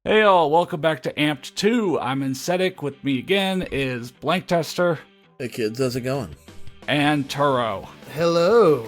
Hey all, welcome back to Amped 2. I'm Insetic. With me again is Blank Tester. Hey kids, how's it going? And Turo. Hello.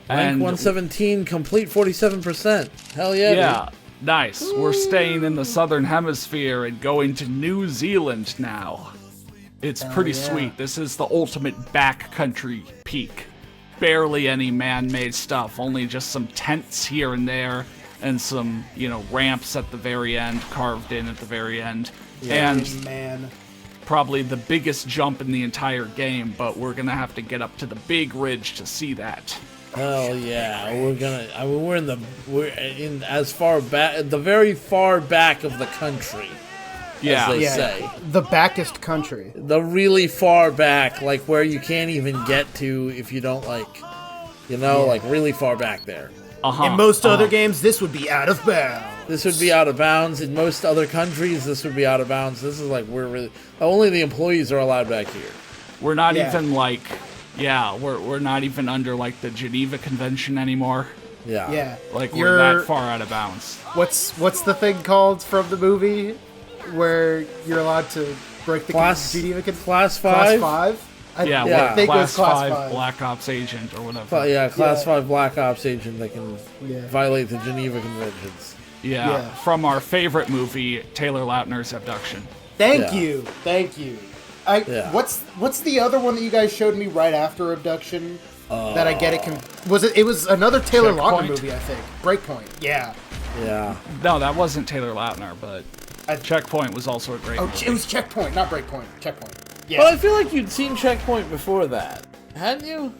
Blank 117, complete 47%. Hell yeah, Yeah, dude. nice. Ooh. We're staying in the Southern Hemisphere and going to New Zealand now. It's pretty sweet. This is the ultimate backcountry peak. Barely any man-made stuff, only just some tents here and there. And some, ramps at the very end, carved in at the very end. Yeah, and probably the biggest jump in the entire game, but we're gonna have to get up to the big ridge to see that. Hell yeah, we're in as far back, the very far back of the country. Yeah, as they say. The backest country. The really far back, like where you can't even get to if you don't like really far back there. In most other games, this would be out of bounds. This would be out of bounds. In most other countries, this would be out of bounds. This is like only the employees are allowed back here. We're not even we're not even under like the Geneva Convention anymore. Yeah. Like we're that far out of bounds. What's the thing called from the movie where you're allowed to break the Geneva Convention? Class 5? Class 5? I think it was Class 5 Black Ops agent or whatever. Class 5 Black Ops agent that can violate the Geneva Conventions. Yeah, from our favorite movie, Taylor Lautner's Abduction. Thank you. What's the other one that you guys showed me right after Abduction? That I get it. It was another Taylor Lautner movie, I think. Breakpoint. Yeah. No, that wasn't Taylor Lautner, but Checkpoint was also a great movie. It was Checkpoint, not Breakpoint. Checkpoint. Yeah. But I feel like you'd seen Checkpoint before that, hadn't you?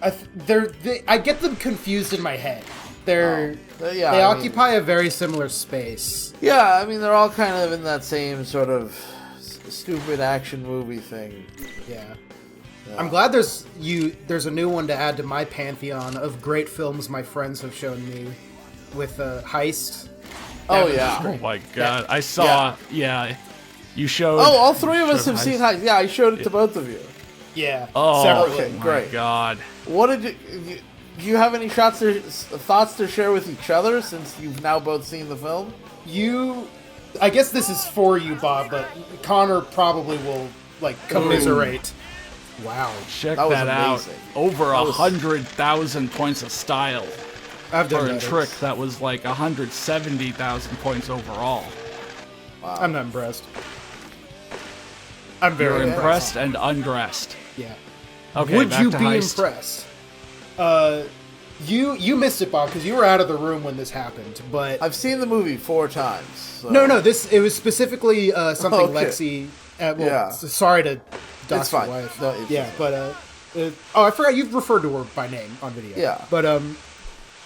I get them confused in my head. They occupy a very similar space. Yeah, I mean, they're all kind of in that same sort of stupid action movie thing. Yeah. I'm glad there's a new one to add to my pantheon of great films my friends have shown me with Heist. Oh my god. I saw, you showed... Oh, all three of us have seen Heist. Yeah, I showed it to both of you. Yeah. Oh, separately. my Great. God. What did do you have any thoughts to share with each other since you've now both seen the film? I guess this is for you, Bob, but Connor probably will, commiserate. Wow. Check that out. Over 100,000 points of style. I've done for a trick that was like 170,000 points overall. Wow. I'm not impressed. I'm very impressed and undressed. Yeah. Okay. Would you be Heist. impressed? You missed it, Bob, because you were out of the room when this happened. But I've seen the movie 4 times. So. No. It was specifically something Lexi. Sorry to dox your wife. No, but I forgot you've referred to her by name on video. Yeah. But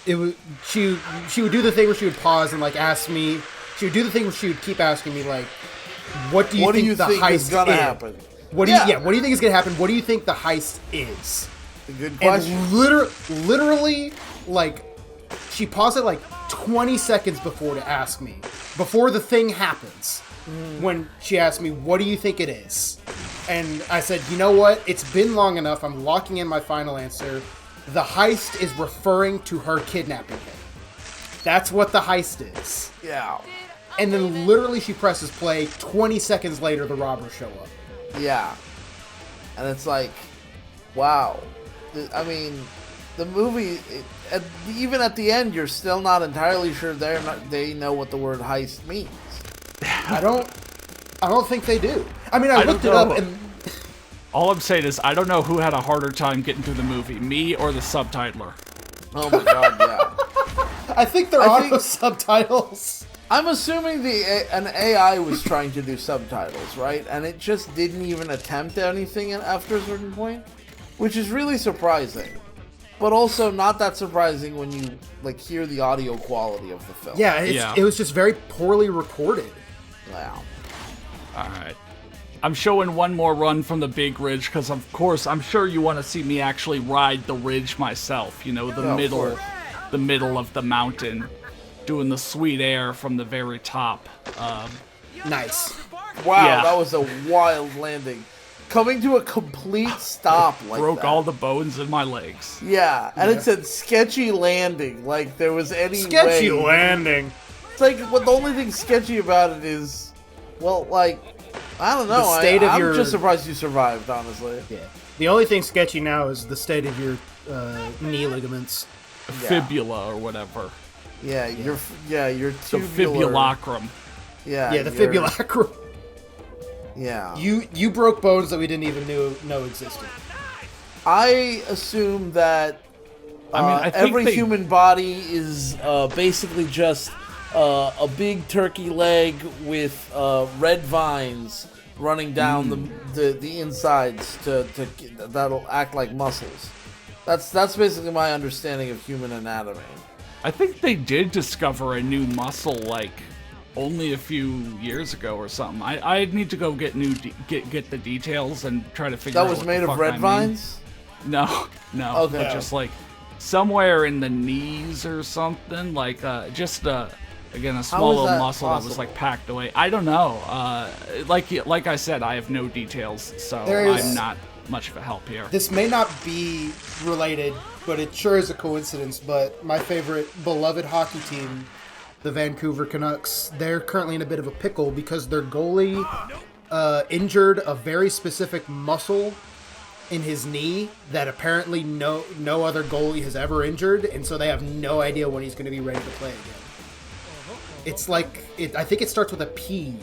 it was she would do the thing where she would pause and ask me. She would do the thing where she would keep asking me what do you think the heist is gonna happen? What do you think is gonna happen? What do you think the heist is? A good question. And literally, she paused it 20 seconds before to ask me, before the thing happens, when she asked me, what do you think it is? And I said, you know what? It's been long enough. I'm locking in my final answer. The heist is referring to her kidnapping him. That's what the heist is. Yeah. And then literally she presses play. 20 seconds later, the robbers show up. Yeah. And it's wow. I mean, the movie, even at the end, you're still not entirely sure they know what the word heist means. I don't think they do. I mean, I looked it up and... All I'm saying is I don't know who had a harder time getting through the movie, me or the subtitler. Oh my god, yeah. I think they're auto subtitles. I'm assuming an AI was trying to do subtitles, right? And it just didn't even attempt anything after a certain point, which is really surprising. But also not that surprising when you hear the audio quality of the film. Yeah, it was just very poorly recorded. Wow. All right. I'm showing one more run from the big ridge because, of course, I'm sure you want to see me actually ride the ridge myself. The middle of the mountain, doing the sweet air from the very top. Nice. Wow, that was a wild landing. Coming to a complete stop Broke all the bones in my legs. Yeah, and it said sketchy landing, like there was any sketchy landing. It's like, what the only thing sketchy about it is, well, like, I don't know. The state of I'm your- just surprised you survived, honestly. Yeah. The only thing sketchy now is the state of your knee ligaments. Fibula or whatever. Yeah, your The tubular. fibulacrum. Yeah, Yeah, the your- fibulacrum. Yeah. You broke bones that we didn't even know existed. I assume that I think every they- human body is basically just a big turkey leg with red vines running down the insides that'll act like muscles. That's basically my understanding of human anatomy. I think they did discover a new muscle like only a few years ago or something. I need to go get get the details and try to figure out That was what made the of fuck red I mean. vines? No. Okay. But just like somewhere in the knees or something, like just again a small is little that muscle that was possible? like packed away. I don't know. Like I said, I have no details, so There's- I'm not much of a help here. This may not be related, but it sure is a coincidence. But my favorite beloved hockey team, the Vancouver Canucks, they're currently in a bit of a pickle because their goalie injured a very specific muscle in his knee that apparently no other goalie has ever injured, and so they have no idea when he's going to be ready to play again. It's like I think it starts with a P.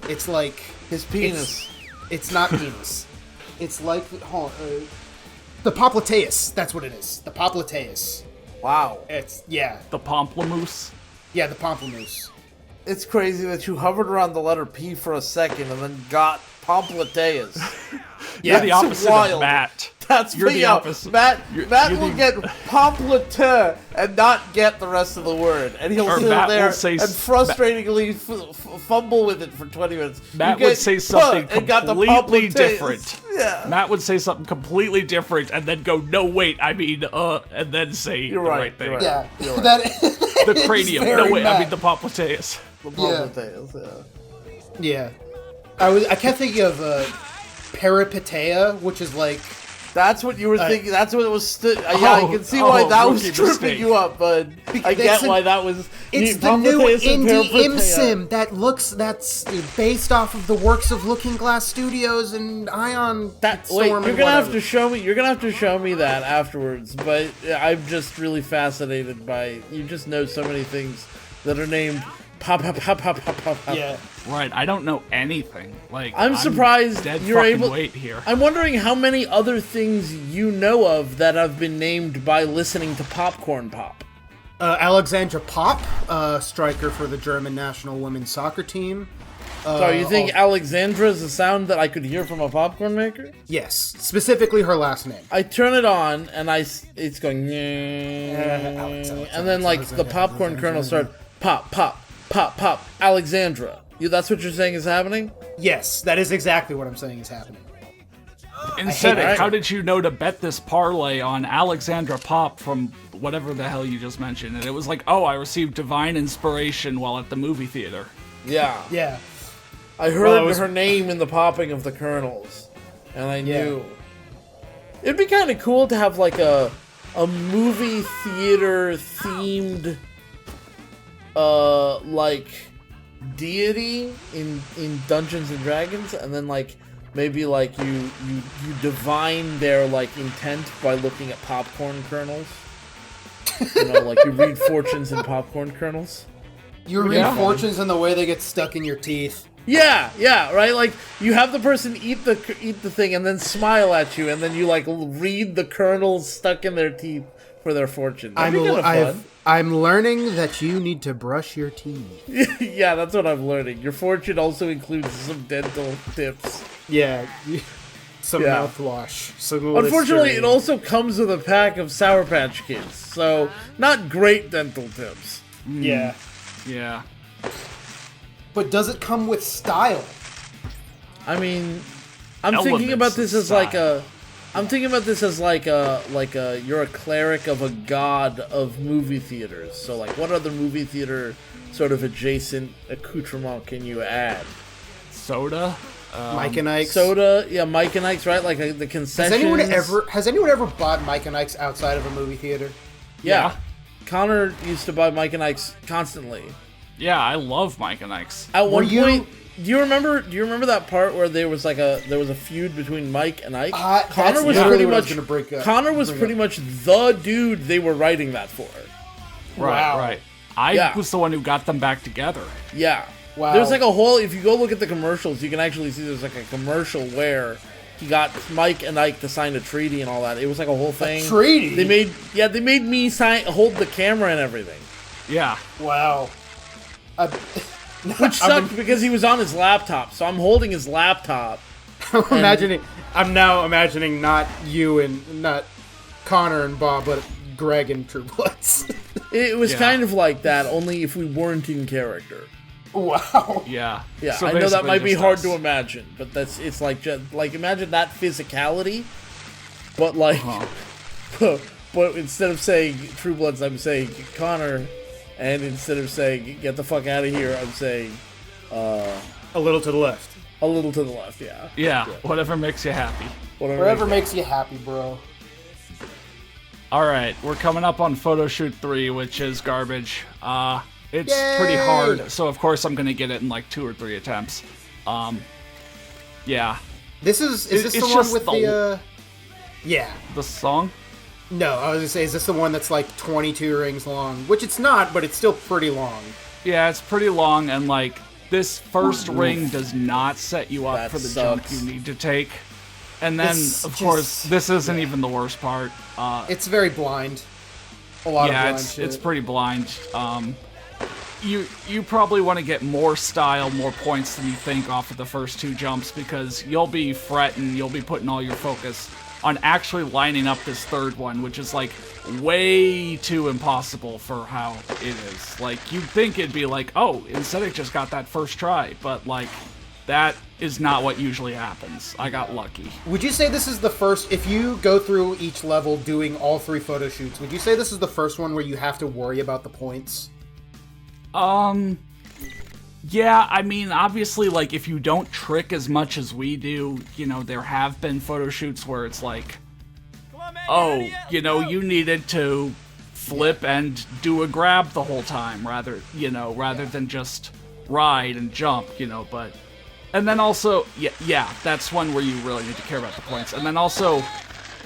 It's like His penis. It's not penis. It's like the popliteus. That's what it is. The popliteus. Wow. It's The pomplamoose. the pamplemousse. It's crazy that you hovered around the letter P for a second and then got Pomplateus. You're the That's opposite wild. of Matt. That's You're me the out. opposite. Matt You're will the- get Pomplate and not get the rest of the word. And he'll Or sit Matt there will say and s- frustratingly fumble with it for 20 minutes. Matt You would get say something "Puh," and got the completely Pomplateus. different. Yeah. Matt would say something completely different and then go, no, wait, I mean, and then say You're the right, right thing. you're right. Yeah, You're right. that The cranium. very No, wait, I Matt. mean the popliteus. The Pomplateus, yeah. Yeah. I kept thinking of peripetea, which is like That's what you were thinking. That's what it was. Yeah, I can see why that was rookie tripping mistake. you up, but I get why that was. it's the new Pomplateus and indie Peripetea. ImSim that's based off of the works of Looking Glass Studios and Ion Wait, Storm. you're and gonna have whatever. to show me. You're gonna have to show me that afterwards. But I'm just really fascinated by. You just know so many things that are named pop. Yeah. Right, I don't know anything. Like I'm surprised dead you're fucking able. weight here. I'm wondering how many other things you know of that have been named by listening to Popcorn Pop. Alexandra Popp, striker for the German national women's soccer team. So you think Alexandra is a sound that I could hear from a popcorn maker? Yes, specifically her last name. I turn it on and it's going, and then like the popcorn kernel start pop, pop, pop, pop. Alexandra, that's what you're saying is happening? Yes, that is exactly what I'm saying is happening. Instead, that. how did you know to bet this parlay on Alexandra Pop from whatever the hell you just mentioned? And it was like, oh, I received divine inspiration while at the movie theater. Yeah. Yeah. I heard Well, it was- her name in the popping of the kernels, and I knew. It'd be kind of cool to have like a movie theater themed like deity in Dungeons and Dragons, and then like maybe like you divine their like intent by looking at popcorn kernels. You know, like you read fortunes in popcorn kernels. You read Yeah. fortunes and the way they get stuck in your teeth. Yeah, right. Like you have the person eat the thing and then smile at you, and then you like read the kernels stuck in their teeth for their fortune. That'd be kinda fun. I'm learning that you need to brush your teeth. Yeah, that's what I'm learning. Your fortune also includes some dental tips. Yeah. Some Yeah. mouthwash. Some Unfortunately, it Listerine. also comes with a pack of Sour Patch Kids, so not great dental tips. Yeah. Yeah. But does it come with style? I mean, I'm Elements thinking about this as like style. a. I'm thinking about this as like a you're a cleric of a god of movie theaters. So like, what other movie theater sort of adjacent accoutrement can you add? Soda? Mike and Ike's. Soda, yeah, Mike and Ike's, right? Like the Has concessions. anyone ever bought Mike and Ike's outside of a movie theater? Yeah. Connor used to buy Mike and Ike's constantly. Yeah, I love Mike and Ike's. At one point, do you remember that part where there was a feud between Mike and Ike? Connor was pretty much the dude they were writing that for. Right. I was the one who got them back together. Yeah. Wow. There's like a whole, if you go look at the commercials, you can actually see there's like a commercial where he got Mike and Ike to sign a treaty and all that. It was like a whole thing. A treaty? They made me hold the camera and everything. Yeah. Wow. Which sucked because he was on his laptop, so I'm holding his laptop. I'm now imagining not you and not Connor and Bob, but Greg and True Bloods. It was kind of like that, only if we weren't in character. Wow. Yeah. Yeah, So I know that basically might be just hard us. to imagine, but it's like imagine that physicality, but like, but instead of saying True Bloods, I'm saying Connor, and instead of saying get the fuck out of here, I'm saying A little to the left. a little to the left. Yeah. Yeah, whatever makes you happy. Whatever makes you happy, bro. All right, we're coming up on photo shoot 3, which is garbage. It's Yay! pretty hard, so of course I'm gonna get it in like 2 or 3 attempts. Yeah. Is this It's the one just with the yeah. The song? No, I was gonna say, is this the one that's like 22 rings long? Which it's not, but it's still pretty long. Yeah, it's pretty long, and like this first ring does not set you up That for the sucks. jump you need to take. And then, It's of just- course, this isn't even the worst part. It's very blind. A lot of blind shit. It's pretty blind. You probably want to get more style, more points than you think off of the first 2 jumps, because you'll be fretting, you'll be putting all your focus on actually lining up this third one, which is like way too impossible for how it is. Like, you'd think it'd be like, oh, instead it just got that first try, but like, that is not what usually happens. I got lucky. Would you say this is the first, if you go through each level doing all 3 photo shoots, would you say this is the first one where you have to worry about the points? Yeah, I mean, obviously, like, if you don't trick as much as we do, you know, there have been photo shoots where it's like, oh, you know, you needed to flip and do a grab the whole time, rather than just ride and jump, you know, but... And then also, yeah, that's one where you really need to care about the points. And then also,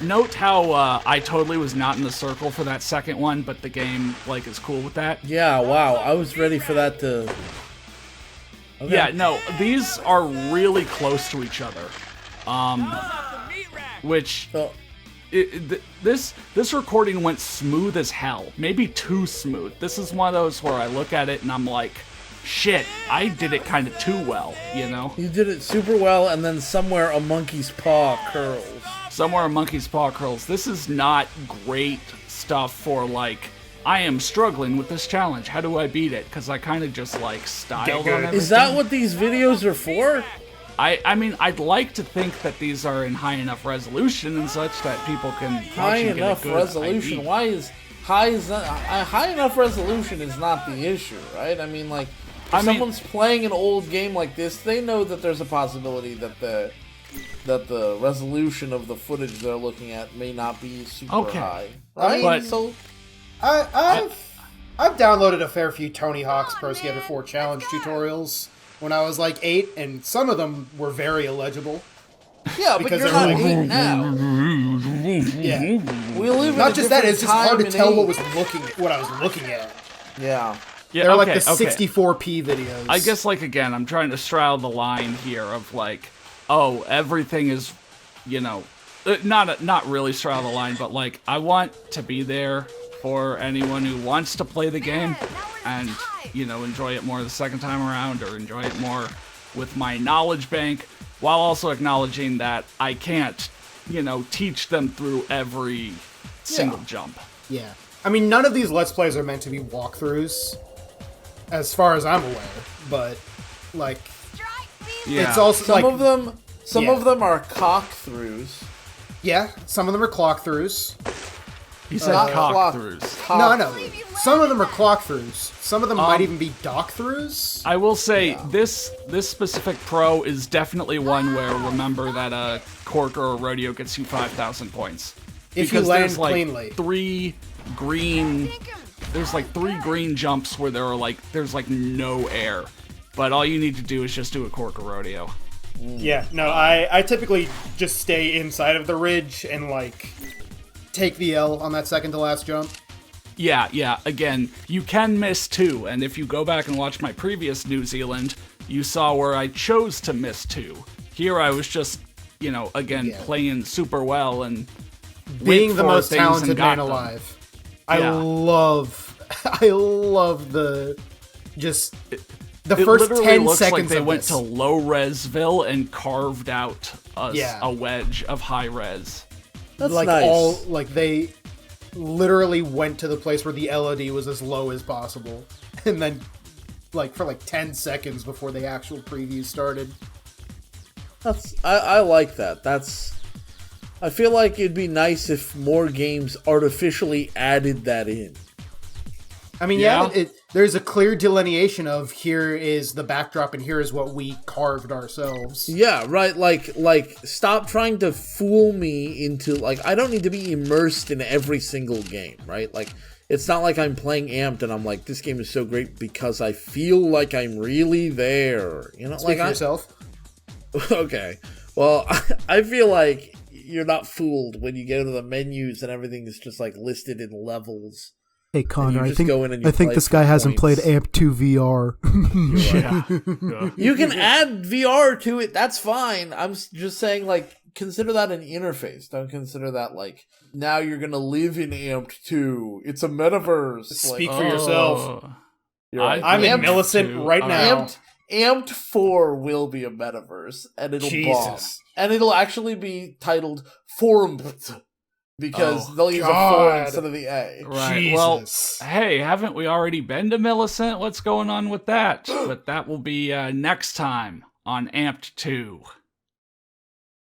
note how I totally was not in the circle for that second one, but the game, like, is cool with that. Yeah, wow, I was ready for that to... Okay. Yeah, no, these are really close to each other. Which... So, This recording went smooth as hell. Maybe too smooth. This is one of those where I look at it and I'm like, shit, I did it kind of too well, you know? you did it super well, and then somewhere a monkey's paw curls. Somewhere a monkey's paw curls. This is not great stuff for, like, I am struggling with this challenge. How do I beat it? Because I kind of just, like, styled on everything. Is that what these videos are for? I mean, I'd like to think that these are in high enough resolution and such that people can watch High and get a enough good resolution? ID. Why is high enough resolution is not the issue, right? I mean, like, if someone's playing an old game like this, they know that there's a possibility that the resolution of the footage they're looking at may not be super high, right? But- So I've downloaded a fair few Tony Hawk's Pro Skater 4 challenge tutorials when I was like 8, and some of them were very illegible. yeah, but Because you're they're not like- 8 now. Yeah. We live in Not a just that, it's different just hard time to and tell age. what I was looking at. Yeah. Yeah, They're like okay, the okay. 64p videos. I guess, like, again, I'm trying to straddle the line here of, like, oh, everything is, you know, not really straddle the line, but, like, I want to be there for anyone who wants to play the game and, you know, enjoy it more the second time around or enjoy it more with my knowledge bank, while also acknowledging that I can't, you know, teach them through every single jump. Yeah. I mean, none of these Let's Plays are meant to be walkthroughs, as far as I'm aware, but, like, Yeah. it's also, Some like... of them are cock throughs. Yeah, some of them are clock throughs. He said Not cock clock- throughs. No, no. Some of them are clock throughs. Some of them might even be dock throughs. I will say this specific pro is definitely one where remember that a cork or a rodeo gets you 5,000 points. If you Because land there's like cleanly. 3 green there's like 3 green jumps where there's like no air, but all you need to do is just do a corker rodeo. Yeah, no, I typically just stay inside of the ridge and like take the L on that second to last jump. Yeah, again, you can miss too, and if you go back and watch my previous New Zealand, you saw where I chose to miss too. Here I was just, again, playing super well and being the most talented man them. alive. Yeah. I love the It first literally 10 looks seconds like they of went this. to low resville and carved out Yeah. a wedge of high res. That's like nice. They literally went to the place where the LOD was as low as possible, and then for 10 seconds before the actual preview started. I like that. I feel like it'd be nice if more games artificially added that in. I mean, there's a clear delineation of here is the backdrop and here is what we carved ourselves. Yeah, right. Like, stop trying to fool me into I don't need to be immersed in every single game, right? Like, it's not like I'm playing Amped and I'm like, this game is so great because I feel like I'm really there. Speak for yourself. Okay. Well, I feel like you're not fooled when you go to the menus and everything is just listed in levels. Hey Connor, I think play this guy hasn't played points. Amp 2 VR. Yeah. You can add VR to it. That's fine. I'm just saying, consider that an interface. Don't consider that now you're gonna live in Amped 2. It's a metaverse. Speak for yourself. You're right. I'm in Amped Millicent 2. right now. Amped 4 will be a metaverse, and it'll bomb. And it'll actually be titled Formed, because they'll use a 4 instead of the A. Right. Jesus. Well, hey, haven't we already been to Millicent? What's going on with that? But that will be next time on Amped 2.